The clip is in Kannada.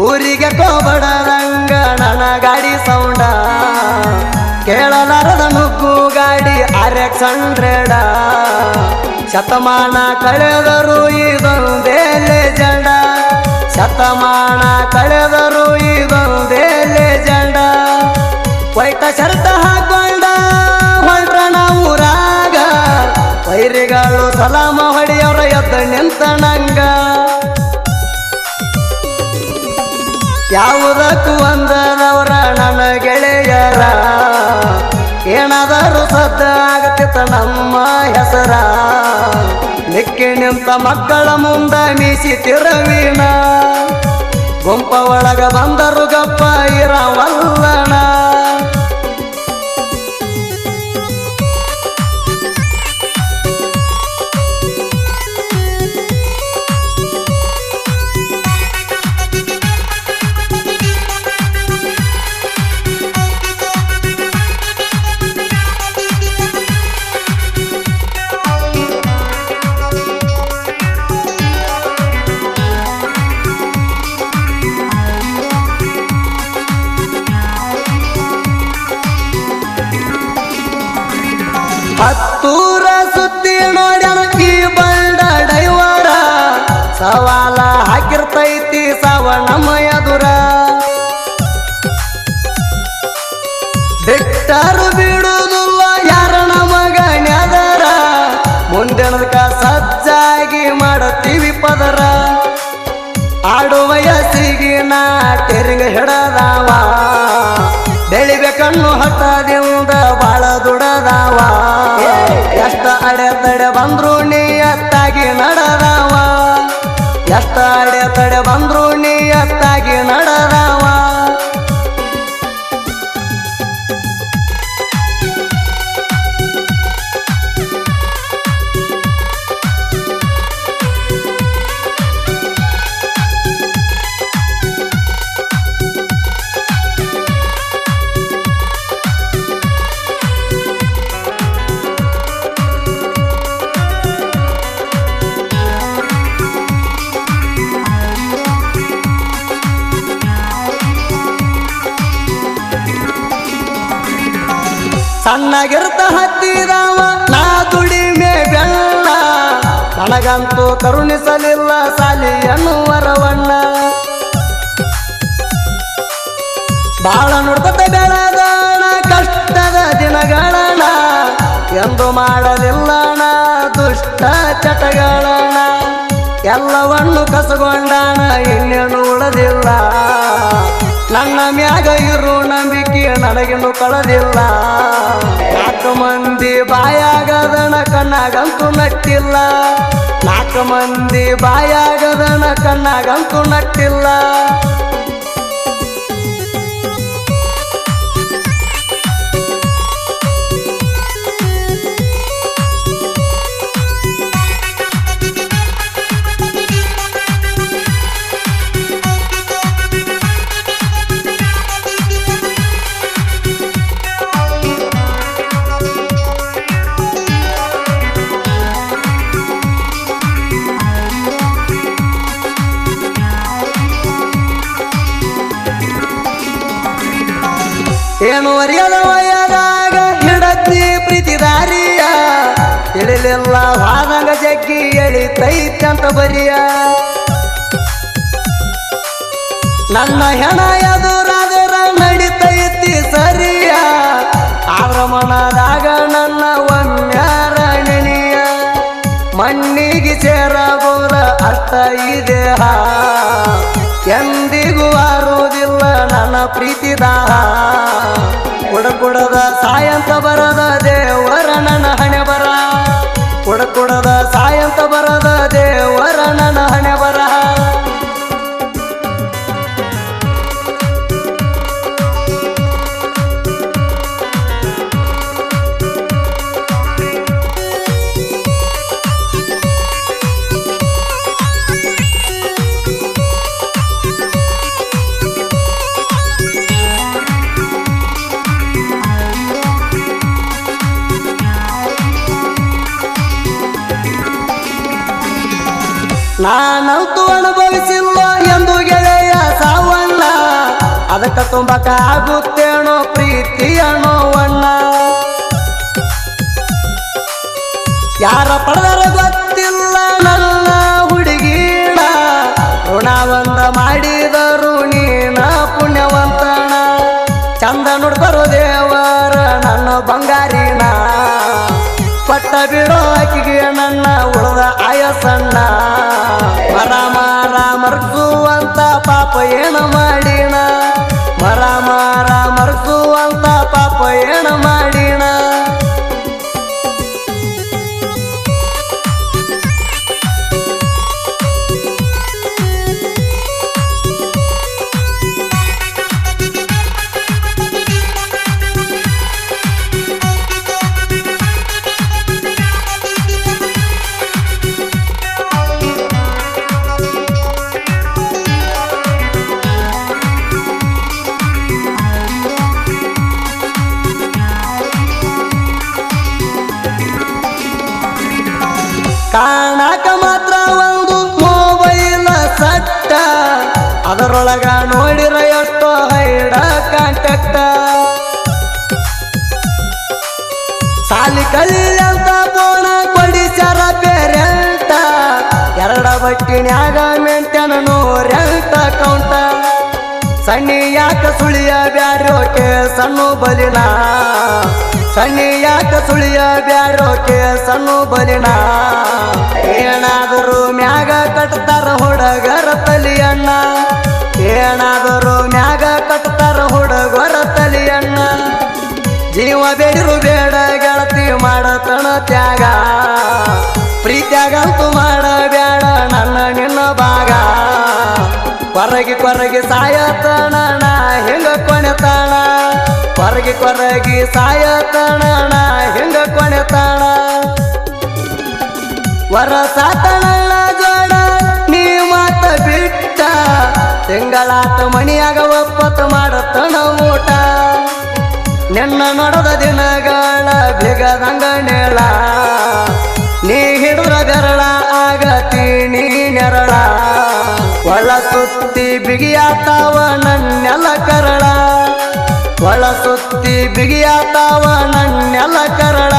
ಊರಿಗೆ ಕೋಬಡದಂಗ ನನ್ನ ಗಾಡಿ ಸೌಂಡ ಕೇಳಲಾರದ ನುಗ್ಗು ಗಾಡಿ RX 100 ಶತಮಾನ ಕಳೆದರು ಇದೊಂದೇ ಲೆಜೆಂಡ ಶತಮಾನ ಕಳೆದರು ಇದೊಂದೇ ಲೆಜೆಂಡ ವೈಟ ಶರ್ಟ ಹಾಕೊಂಡ ಹೊಂಟ್ರಣ ಊರಾಗ ವೈರಿಗಳು ಸಲಾಮ ಹೊಡೆಯವ್ರ ಎದ್ದ ನಿಂತ ನಂಗ ಯಾವುದಕ್ಕೂ ಒಂದರವರ ನನ್ನ ಗೆಳೆಯರ ಏನಾದರೂ ಸದ್ದ ಆಗತ್ತಿತ್ತ ನಮ್ಮ ಹೆಸರ ನಿಕ್ಕಿ ನಿಂತ ಮಕ್ಕಳ ಮುಂದ ಮೀಸಿ ತಿರವೀಣ ಗುಂಪ ಒಳಗ ಬಂದರು ಗಪ್ಪ ಇರವಲ್ಲಣ ಹತ್ತೂರ ಸುತ್ತಿ ನೋಡ್ಯಾನ ಈ ಬಂಡ ಡೈವರ ಸವಾಲ ಹಾಕಿರ್ತೈತಿ ಸವಣಮಯ ದುರ ಬಿಟ್ಟರು ಬಿಡುವುದಿಲ್ಲ ಯಾರ ನಮಗಣ್ಯದರ ಮುಂದಿನದಕ್ಕ ಸಜ್ಜಾಗಿ ಮಾಡತೀವಿ ಪದರ ಆಡು ವಯಸ್ಸಿಗಿನ ಟೆರಿಂಗ ಹಿಡದಾವ ಬೆಳಿಬೇಕನ್ನು ಹಠದಿಂದ ಬಾಳ ದುಡದಾವ ಎಷ್ಟ ಅಡೆತಡೆ ಬಂದ್ರು ನಿಯತ್ತಾಗಿ ನಡೆದಾವ ಎಷ್ಟ ಅಡೆತಡೆ ಬಂದ್ರು ನಿಯತ್ತಾಗಿ ನಡೆದಾವ ಸಣ್ಣಗಿರ್ತ ಹತ್ತಿದವ ನಾ ದುಡಿಮೆ ಬೆಳ್ಳ ನನಗಂತೂ ಕರುಣಿಸಲಿಲ್ಲ ಸಾಲಿ ಎನ್ನುವರವಣ್ಣ ಬಾಳ ನುಡ್ತತೆ ಬೆಳದಣ ಕಷ್ಟದ ದಿನಗಳಣ ಎಂದು ಮಾಡಲಿಲ್ಲಣ ದುಷ್ಟ ಚಟಗಳಣ ಎಲ್ಲವನ್ನು ಕಸಗೊಂಡಣ ಇನ್ನೇನು ಉಳದಿಲ್ಲ ನನ್ನ ಮ್ಯಾಗ ಇರು ನಂಬಿಕೆ ನನಗಿನ್ನು ಕಳೆದಿಲ್ಲ ನಾಲ್ಕು ಮಂದಿ ಬಾಯಾಗದಣ ಕಣ್ಣಾಗಂತೂ ನಟ್ಟಿಲ್ಲ ನಾಲ್ಕು ಮಂದಿ ಬಾಯಾಗದಣ ಕಣ್ಣಾಗಂತೂ ನಟ್ಟಿಲ್ಲ ಏನು ಅರಿಯದ ವಯದಾಗ ಹಿಡತಿ ಪ್ರೀತಿದಾರಿಯ ತಿಳಿಲಿಲ್ಲ ವಾದಂಗ ಜಗ್ಗಿ ಎಳಿತೈತಂತ ಬರಿಯ ನನ್ನ ಹೆಣ ಎದುರಾದರ ನಡಿತೈತಿ ಸರಿಯ ಆದ್ರ ಮನದಾಗ ನನ್ನ ಒಮ್ಮ್ಯಾರ ನೆನೆಯ ಮಣ್ಣಿಗೆ ಸೇರಬಹುದ ಅಷ್ಟ ಈ ದೇಹ ಎಂದಿಗೂ ಆರುವುದಿಲ್ಲ ನನ್ನ ಪ್ರೀತಿದಾಹ ಕುಡಕುಡದ ಸಾಯಂತ ಬರದ ದೇವರ ನನ್ನ ಹಣೆ ಬರ ಕುಡಕುಡದ ಸಾಯಂತ ಬರದ ದೇವರ ನನ್ನ ಹಣೆ ಬರ ನಾನಂತೂ ಅನುಭವಿಸಿಲ್ಲ ಎಂದು ಗೆಳೆಯ ಸಾವ ಅದಕ್ಕ ತುಂಬಕ ಆಗುತ್ತೇನೋ ಪ್ರೀತಿಯ ನೋವಣ್ಣ ಯಾರ ಪಡೆದರ ಗೊತ್ತಿಲ್ಲ ನನ್ನ ಹುಡುಗಿನ ಋಣವಂತ ಮಾಡಿದರು ನೀನ ಪುಣ್ಯವಂತನ ಚಂದ ನೋಡ್ಬರೋ ದೇವರ ನನ್ನ ಬಂಗಾರಿನ ಪಟ್ಟ ಬಿಡೋ ಆಕಿಗೆ ನನ್ನ ಉಳಿದ ಆಯಸಣ್ಣ ಮರ ಮಾರ ಮರ್ಸುವಂತ ಪಾಪ ಏನು ಮಾಡಿನ ಮರ ಮಾರ ಮರ್ಸುವಂತ ಪಾಪ ಏನು ಮಾಡಿನ ಕಾಣಕ ಮಾತ್ರ ಒಂದು ಮೊಬೈಲ್ ಸಟ್ಟ ಅದರೊಳಗ ನೋಡಿರ ಎಷ್ಟೋ ಹೈಡ ಕಾಂಟ್ಯಾಕ್ಟ ಸಾಲಿ ಕಲಿಯಂತ ಬೋಣ ಕೊಡಿಸ್ಯಾರ ಪೇರೆಂಟ ಎರಡ ಬಟ್ಟಿನ್ಯಾಗ ಮೆಂಟೆನ 108 ಅಕೌಂಟ ಸಣ್ಣಿ ಯಾಕ ಸುಳಿಯ ಬ್ಯಾರೋಕೆ ಸಣ್ಣ ಬಲಿನ ಸಣ್ಣಿ ಯಾಕ ಸುಳಿಯ ಬ್ಯಾರೋಕೆ ಸಣ್ಣ ಬಲಿನ ಏನಾದರೂ ಮ್ಯಾಗ ಕಟ್ತಾರ ಹುಡುಗರ ತಲಿಯಣ್ಣ ಏನಾದರೂ ಮ್ಯಾಗ ಕಟ್ತಾರ ಹುಡುಗರ ತಲಿಯಣ್ಣ ಜೀವ ಬೇಡಿರು ಬೇಡ ಗೆಳತಿ ಮಾಡತಣ ತ್ಯಾಗ ಪ್ರೀತ್ಯಾಗಂತೂ ಮಾಡಬೇಡ ನನ್ನ ನಿನ್ನ ಭಾಗ ಕೊರಗಿ ಸಾಯತಣ ನಾ ಹೆಂಗ ಕೊನೆತಾಣ ಕೊರಗಿ ಸಾಯತಣ ನಾ ಹೆಂಗ ಕೊನೆತಾಣ ವರಸಾತಣ ಜೋಡ ನೀ ಮಾತ ಬಿಟ್ಟ ತಿಂಗಳಾತ ಮನಿಯಾಗ ಒಪ್ಪತ್ತು ಮಾಡತಣ ಊಟ ನಿನ್ನ ನೋಡದ ದಿನಗಳ ಬಿಗದಂಗ ನೇಳ ನೀ ಹಿಡಿದ್ರ ಬೆರಳ ಆಗತಿ ನೀ ನೆರಳ ಒಳ ಸುತ್ತಿ ಬಿಗಿಯಾತಾವ ನನ್ನೆಲ್ಲ ಕರಳ ಒಳ ಸುತ್ತಿ ಬಿಗಿಯಾತಾವ ನನ್ನೆಲ್ಲ ಕರಳ